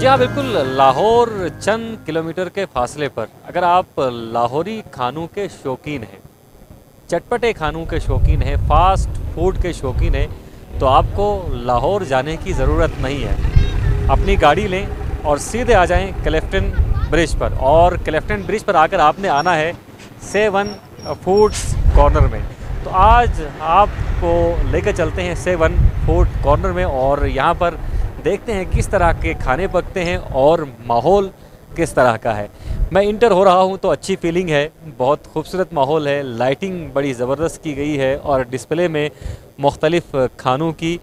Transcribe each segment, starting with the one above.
जी हाँ, बिल्कुल। लाहौर चंद किलोमीटर के फासले पर अगर आप लाहौरी खानों के शौकीन हैं, चटपटे खानों के शौकीन हैं, फास्ट फूड के शौकीन हैं, तो आपको लाहौर जाने की ज़रूरत नहीं है। अपनी गाड़ी लें और सीधे आ जाएं क्लिफ्टन ब्रिज पर, और क्लिफ्टन ब्रिज पर आकर आपने आना है सेवन फूड्स कॉर्नर में। तो आज आपको लेकर चलते हैं सेवन फूड कॉर्नर में, और यहाँ पर देखते हैं किस तरह के खाने पकते हैं और माहौल किस तरह का है। मैं इंटर हो रहा हूँ तो अच्छी फीलिंग है, बहुत खूबसूरत माहौल है, लाइटिंग बड़ी ज़बरदस्त की गई है और डिस्प्ले में मुख्तलिफ़ खानों की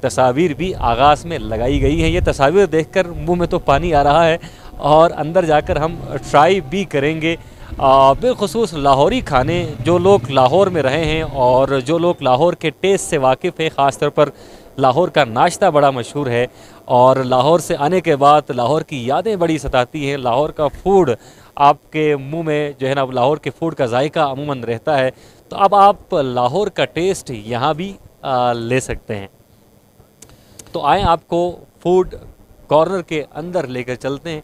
तस्वीर भी आगाज़ में लगाई गई हैं। ये तस्वीर देखकर मुंह में तो पानी आ रहा है, और अंदर जाकर हम ट्राई भी करेंगे। बिलखुसूस लाहौरी खाने, जो लोग लाहौर में रहे हैं और जो लोग लाहौर के टेस्ट से वाकिफ़ हैं, ख़ास तौर पर लाहौर का नाश्ता बड़ा मशहूर है, और लाहौर से आने के बाद लाहौर की यादें बड़ी सताती हैं। लाहौर का फूड आपके मुंह में जो है ना, लाहौर के फूड का जायका अमूमन रहता है। तो अब आप लाहौर का टेस्ट यहाँ भी ले सकते हैं। तो आए, आपको फूड कॉर्नर के अंदर लेकर चलते हैं,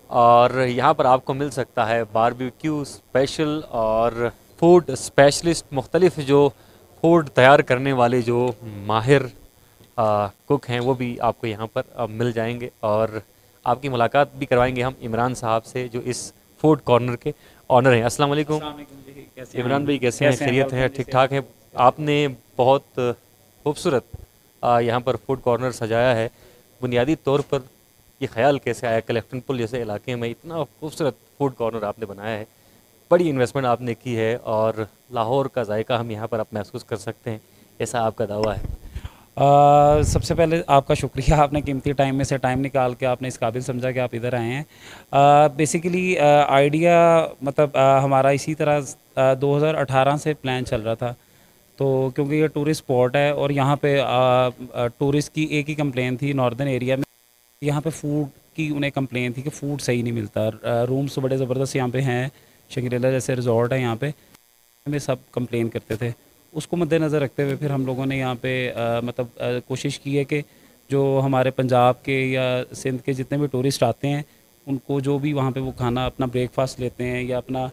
और यहाँ पर आपको मिल सकता है बारबेक्यू स्पेशल और फूड स्पेशलिस्ट, मुख्तलिफ़ जो फूड तैयार करने वाले जो माहिर कुक हैं वो भी आपको यहाँ पर मिल जाएंगे, और आपकी मुलाकात भी करवाएंगे हम इमरान साहब से, जो इस फूड कॉर्नर के ऑनर हैं। अस्सलाम वालेकुम इमरान भाई, कैसे हैं? खैरियत हैं? ठीक ठाक है। आपने बहुत खूबसूरत यहाँ पर फूड कॉर्नर सजाया है। बुनियादी तौर पर ये ख्याल कैसे आया, क्लिफ्टन पुल जैसे इलाके में इतना खूबसूरत फूड कॉर्नर आपने बनाया है? बड़ी इन्वेस्टमेंट आपने की है, और लाहौर का जायका हम यहाँ पर आप महसूस कर सकते हैं, ऐसा आपका दावा है। सबसे पहले आपका शुक्रिया, आपने कीमती टाइम में से टाइम निकाल के आपने इस काबिल समझा कि आप इधर आए हैं। बेसिकली आइडिया मतलब हमारा इसी तरह 2018 से प्लान चल रहा था। तो क्योंकि ये टूरिस्ट स्पॉट है और यहाँ पे टूरिस्ट की एक ही कंप्लेन थी नॉर्दर्न एरिया में, यहाँ पे फूड की उन्हें कंप्लेन थी कि फ़ूड सही नहीं मिलता। रूम्स बड़े ज़बरदस्त यहाँ पे हैं, शंग्रीला जैसे रिजॉर्ट है यहाँ पे, में सब कंप्लेन करते थे। उसको मद्देनज़र रखते हुए फिर हम लोगों ने यहाँ पे कोशिश की है कि जो हमारे पंजाब के या सिंध के जितने भी टूरिस्ट आते हैं, उनको जो भी वहाँ पे वो खाना अपना ब्रेकफास्ट लेते हैं या अपना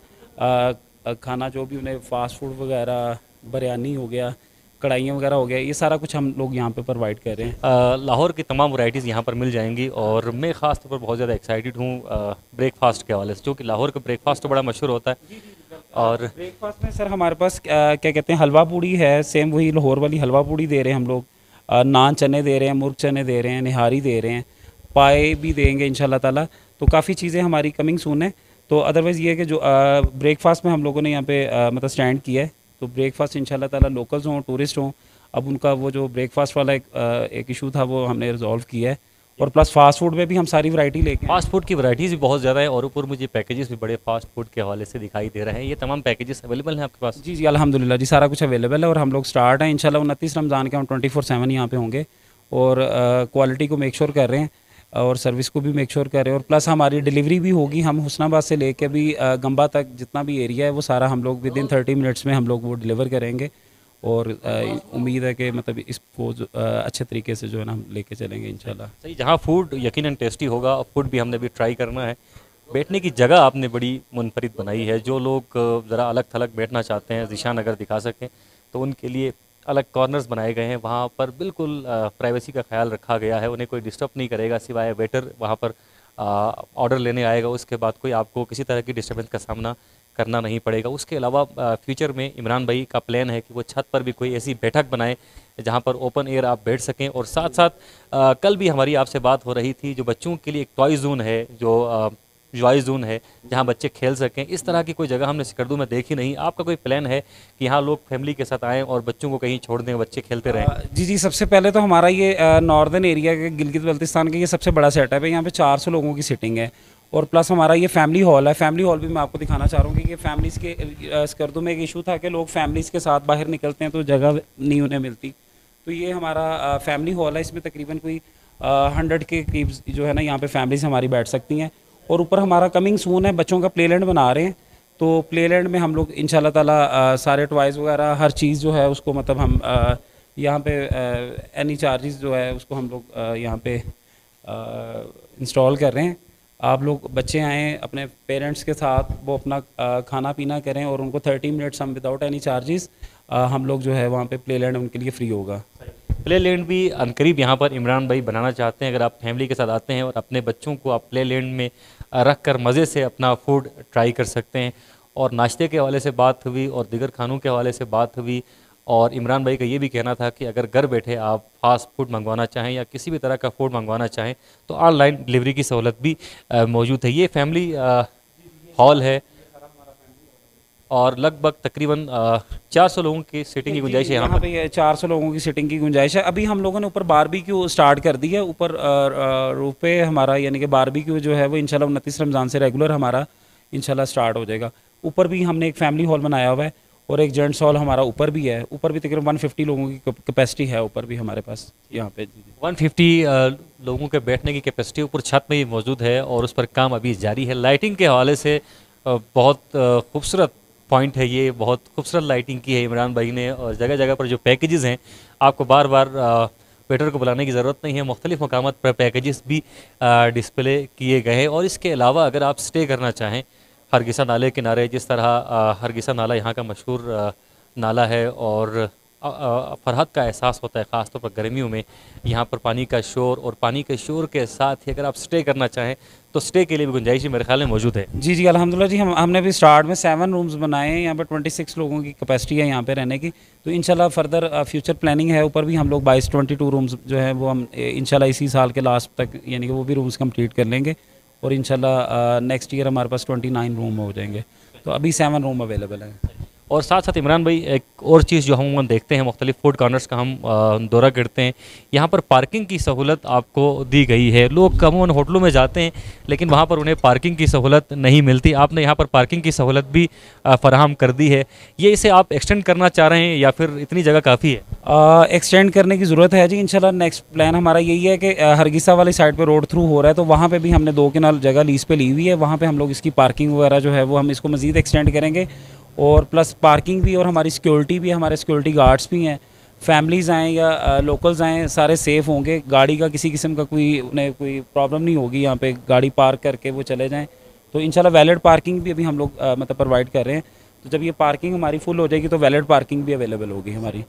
खाना जो भी उन्हें फ़ास्ट फूड वगैरह, बिरयानी हो गया, कढ़ाइयाँ वगैरह हो गया, ये सारा कुछ हम लोग यहाँ पे प्रोवाइड कर रहे हैं। लाहौर की तमाम वैरायटीज़ यहाँ पर मिल जाएंगी, और मैं ख़ास तौर पर बहुत ज़्यादा एक्साइटेड हूँ ब्रेकफास्ट के हवाले से, क्योंकि लाहौर का ब्रेकफास्ट तो बड़ा मशहूर होता है। और ब्रेकफास्ट में सर हमारे पास क्या कहते हैं, हलवा पूड़ी है, सेम वही लाहौर वाली हलवा पूड़ी दे रहे हैं हम लोग। नान चने दे रहे हैं, मुर्ग चने दे रहे हैं, निहारी दे रहे हैं, पाए भी देंगे इंशाल्लाह ताला। तो काफ़ी चीज़ें हमारी कमिंग सून है। तो अदरवाइज़ ये है कि जो ब्रेकफास्ट में हम लोगों ने यहाँ पे मतलब स्टैंड किया है, तो ब्रेकफास्ट इंशाल्लाह ताला लोकल्स हों, टूरिस्ट हों, अब उनका वो जो ब्रेकफास्ट वाला एक इशू था वो हमने रिजॉल्व किया है। और प्लस फास्ट फूड में भी हम सारी वैरायटी लेके फास्ट फूड की वैराइटीज़ भी बहुत ज़्यादा है, और ऊपर मुझे पैकेजेस भी बड़े फास्ट फूड के हवाले से दिखाई दे रहे हैं। ये तमाम पैकेजेस अवेलेबल हैं आपके पास? जी जी अल्हम्दुलिल्लाह जी, सारा कुछ अवेलेबल है। और हम लोग स्टार्ट हैं इंशाल्लाह 29 रमज़ान के हम 24/7 यहाँ पे होंगे, और क्वालिटी को मेक श्योर कर रहे हैं और सर्विस को भी मेक श्योर कर रहे हैं। और प्लस हमारी डिलीवरी भी होगी, हम हुस्नाबाद से लेके भी गंबा तक जितना भी एरिया है वो सारा हम लोग विद इन 30 मिनट्स में हम लोग वो डिलीवर करेंगे। और उम्मीद है कि मतलब इसको अच्छे तरीके से जो है ना हम लेके चलेंगे इंशाल्लाह। सही, जहाँ फूड यकीनन टेस्टी होगा, फूड भी हमने भी ट्राई करना है। बैठने की जगह आपने बड़ी मुनफरिद बनाई है। जो लोग ज़रा अलग थलग बैठना चाहते हैं, ज़ीशान अगर दिखा सकें, तो उनके लिए अलग कॉर्नर्स बनाए गए हैं। वहाँ पर बिल्कुल प्राइवेसी का ख्याल रखा गया है, उन्हें कोई डिस्टर्ब नहीं करेगा, सिवाय वेटर वहाँ पर ऑर्डर लेने आएगा, उसके बाद कोई आपको किसी तरह की डिस्टर्बेंस का सामना करना नहीं पड़ेगा। उसके अलावा फ्यूचर में इमरान भाई का प्लान है कि वो छत पर भी कोई ऐसी बैठक बनाए जहाँ पर ओपन एयर आप बैठ सकें। और साथ साथ कल भी हमारी आपसे बात हो रही थी, जो बच्चों के लिए एक टॉय जोन है, जो जॉय जोन है, जहाँ बच्चे खेल सकें। इस तरह की कोई जगह हमने सिकरदू में देखी नहीं। आपका कोई प्लान है कि यहाँ लोग फैमिली के साथ आएँ और बच्चों को कहीं छोड़ दें, बच्चे खेलते रहें? जी जी, सबसे पहले तो हमारा ये नॉर्दर्न एरिया के गिलगित बल्तिस्तान का ये सबसे बड़ा सेटअप है। यहाँ पे 400 लोगों की सिटिंग है, और प्लस हमारा ये फैमिली हॉल है। फैमिली हॉल भी मैं आपको दिखाना चाह रहा हूँ कि ये फैमिलीज़ के स्कर्दू में एक इशू था कि लोग फैमिलीज़ के साथ बाहर निकलते हैं तो जगह नहीं उन्हें मिलती। तो ये हमारा फैमिली हॉल है, इसमें तकरीबन कोई 100 के करीब जो है ना यहाँ पे फैमिलीज़ हमारी बैठ सकती हैं। और ऊपर हमारा कमिंग सून है, बच्चों का प्लेलैंड बना रहे हैं। तो प्लेलैंड में हम लोग इंशाल्लाह ताला सारे टॉयज़ वगैरह हर चीज़ जो है उसको मतलब हम यहाँ पे एनी चार्जेस जो है उसको हम लोग यहाँ पे इंस्टॉल कर रहे हैं। आप लोग बच्चे आएँ अपने पेरेंट्स के साथ, वो अपना खाना पीना करें और उनको 30 मिनट्स हम विदाउट एनी चार्जेस हम लोग जो है वहाँ पे प्ले लैंड उनके लिए फ्री होगा। प्ले लैंड भी अनकरीब यहाँ पर इमरान भाई बनाना चाहते हैं। अगर आप फैमिली के साथ आते हैं और अपने बच्चों को आप प्ले लैंड में रख कर मज़े से अपना फूड ट्राई कर सकते हैं। और नाश्ते के हवाले से बात हुई और दीगर खानों के हवाले से बात हुई, और इमरान भाई का ये भी कहना था कि अगर घर बैठे आप फास्ट फूड मंगवाना चाहें या किसी भी तरह का फूड मंगवाना चाहें तो ऑनलाइन डिलीवरी की सहूलत भी मौजूद है। ये फैमिली हॉल है और लगभग तकरीबन 400 लोगों की सीटिंग की गुंजाइश है यहाँ यहाँ पर। पे 400 लोगों की सीटिंग की गुंजाइश है। अभी हम लोगों ने ऊपर बारबेक्यू स्टार्ट कर दी है। ऊपर रूफ पे हमारा यानी कि बारबेक्यू जो है वो इंशाल्लाह 29 रमज़ान से रेगुलर हमारा इंशाल्लाह स्टार्ट हो जाएगा। ऊपर भी हमने एक फैमिली हॉल बनाया हुआ है और एक जेंट्स हॉल हमारा ऊपर भी है। ऊपर भी तकरीबन 150 लोगों की कैपेसिटी है ऊपर भी हमारे पास यहाँ पे। 150 लोगों के बैठने की कैपेसिटी ऊपर छत में ही मौजूद है और उस पर काम अभी जारी है। लाइटिंग के हवाले से बहुत खूबसूरत पॉइंट है ये, बहुत खूबसूरत लाइटिंग की है इमरान भाई ने। और जगह जगह पर जो पैकेजेस हैं, आपको बार बार वेटर को बुलाने की ज़रूरत नहीं है, मुख्तलिफ़ मकामात पर पैकेजेस भी डिस्प्ले किए गए हैं। और इसके अलावा अगर आप स्टे करना चाहें हरगिसा नाले किनारे, जिस तरह हरगिसा नाला यहाँ का मशहूर नाला है और फरहत का एहसास होता है ख़ास तौर पर गर्मियों में, यहाँ पर पानी का शोर, और पानी के शोर के साथ ही अगर आप स्टे करना चाहें तो स्टे के लिए भी गुंजाइश मेरे ख्याल में मौजूद है। जी जी अल्हम्दुलिल्लाह जी। हमने भी स्टार्ट में 7 रूम्स बनाए हैं। यहाँ पर 26 लोगों की कैपेसिटी है यहाँ पे रहने की। तो इंशाल्लाह फर्दर फ्यूचर प्लानिंग है ऊपर भी हम लोग 22 रूम्स जो है वो हम इंशाल्लाह इसी साल के लास्ट तक यानी कि वो भी रूम्स कंप्लीट कर लेंगे और इंशाल्लाह नेक्स्ट ईयर हमारे पास 29 रूम हो जाएंगे। तो अभी 7 रूम अवेलेबल हैं। और साथ साथ इमरान भाई एक और चीज़ जो हम देखते हैं, मुख्तलिफ फूड कॉर्नर्स का हम दौरा करते हैं, यहाँ पर पार्किंग की सहूलत आपको दी गई है। लोग अमूमन होटलों में जाते हैं लेकिन वहाँ पर उन्हें पार्किंग की सहूलत नहीं मिलती, आपने यहाँ पर पार्किंग की सहूलत भी फराहम कर दी है। ये इसे आप एक्सटेंड करना चाह रहे हैं या फिर इतनी जगह काफ़ी है? एक्सटेंड करने की ज़रूरत है जी। इंशाल्लाह नेक्स्ट प्लान हमारा यही है कि हरगिसा वाली साइड पे रोड थ्रू हो रहा है तो वहाँ पे भी हमने 2 कनाल जगह लीज पे ली हुई है। वहाँ पे हम लोग इसकी पार्किंग वगैरह जो है वो हम इसको मज़ीद एक्सटेंड करेंगे और प्लस पार्किंग भी और हमारी सिक्योरिटी भी, हमारे सिक्योरिटी गार्ड्स भी हैं। फैमिलीज़ आएँ या लोकल्स आएँ सारे सेफ़ होंगे। गाड़ी का किसी किस्म का उन्हें कोई प्रॉब्लम नहीं होगी। यहाँ पे गाड़ी पार्क करके वो चले जाएँ। तो इंशाल्लाह वैलिड पार्किंग भी अभी हम लोग मतलब प्रोवाइड कर रहे हैं। तो जब ये पार्किंग हमारी फुल हो जाएगी तो वैलिड पार्किंग भी अवेलेबल होगी हमारी।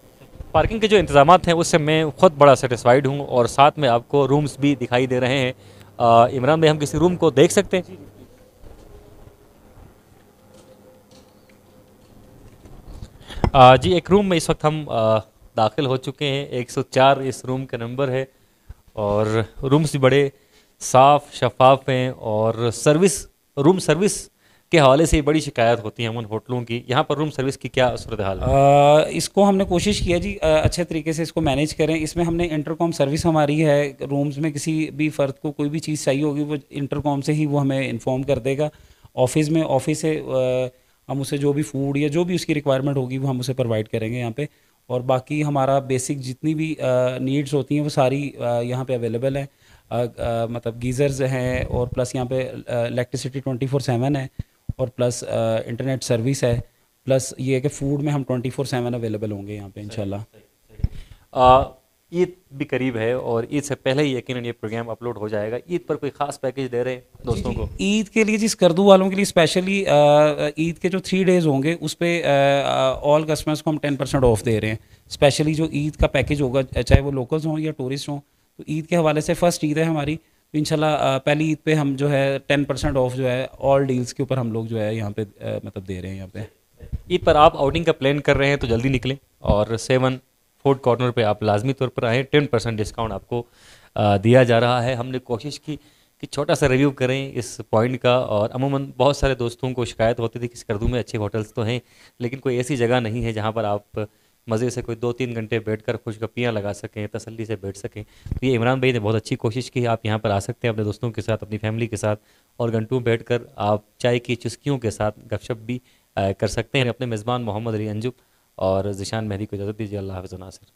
पार्किंग के जो इंतज़ामात हैं उससे मैं ख़ुद बड़ा सेटिस्फाइड हूँ और साथ में आपको रूम्स भी दिखाई दे रहे हैं। इमरान भाई, हम किसी रूम को देख सकते हैं? जी, एक रूम में इस वक्त हम दाखिल हो चुके हैं। 104 इस रूम का नंबर है और रूम्स भी बड़े साफ़ शफाफ हैं। और रूम सर्विस के हवाले से बड़ी शिकायत होती है उन होटलों की, यहाँ पर रूम सर्विस की क्या सूरत हाल है? इसको हमने कोशिश किया जी अच्छे तरीके से इसको मैनेज करें। इसमें हमने इंटरकॉम सर्विस हमारी है। रूम्स में किसी भी फ़र्द को कोई भी चीज़ चाहिए होगी वो इंटरकॉम से ही वो हमें इन्फॉर्म कर देगा। ऑफिस से हम उसे जो भी फूड या जो भी उसकी रिक्वायरमेंट होगी वो हम उसे प्रोवाइड करेंगे यहाँ पे। और बाकी हमारा बेसिक जितनी भी नीड्स होती हैं वो सारी यहाँ पे अवेलेबल है। मतलब गीज़र्स हैं और प्लस यहाँ पे इलेक्ट्रिसिटी 24/7 है और प्लस इंटरनेट सर्विस है। प्लस ये है कि फ़ूड में हम 24/7 अवेलेबल होंगे यहाँ पे इंशाल्लाह। ईद भी करीब है और ईद से पहले ही यकीनन ये प्रोग्राम अपलोड हो जाएगा। ईद पर कोई ख़ास पैकेज दे रहे हैं दोस्तों को? ईद के लिए जी स्कर्दू वालों के लिए स्पेशली ईद के जो 3 डेज़ होंगे उस पर ऑल कस्टमर्स को हम 10% ऑफ दे रहे हैं। स्पेशली जो ईद का पैकेज होगा, चाहे वो लोकल्स हों या टूरिस्ट हों, तो ईद के हवाले से फ़र्स्ट ईद है हमारी, तो इंशाल्लाह पहली ईद पे हम जो है 10% ऑफ जो है ऑल डील्स के ऊपर हम लोग जो है यहाँ पे मतलब दे रहे हैं यहाँ पे। ईद पर आप आउटिंग का प्लान कर रहे हैं तो जल्दी निकलें और 7 फूड कॉर्नर पे आप लाजमी तौर पर आएँ। 10% डिस्काउंट आपको दिया जा रहा है। हमने कोशिश की कि छोटा सा रिव्यू करें इस पॉइंट का, और अमूमन बहुत सारे दोस्तों को शिकायत होती थी कि स्कर्दू में अच्छे होटल्स तो हैं लेकिन कोई ऐसी जगह नहीं है जहाँ पर आप मज़े से कोई 2-3 घंटे बैठकर खुशगप्पियाँ लगा सकें, तसल्ली से बैठ सकें। तो ये इमरान भाई ने बहुत अच्छी कोशिश की। आप यहाँ पर आ सकते हैं अपने दोस्तों के साथ, अपनी फैमिली के साथ, और घंटों बैठकर आप चाय की चुस्कियों के साथ गपशप भी कर सकते हैं। अपने मेज़बान मोहम्मद अली अंजुम और ज़िशान मेहदी को इजाज़त दीजिए। अल्लाह हाफ़िज़ नासिर।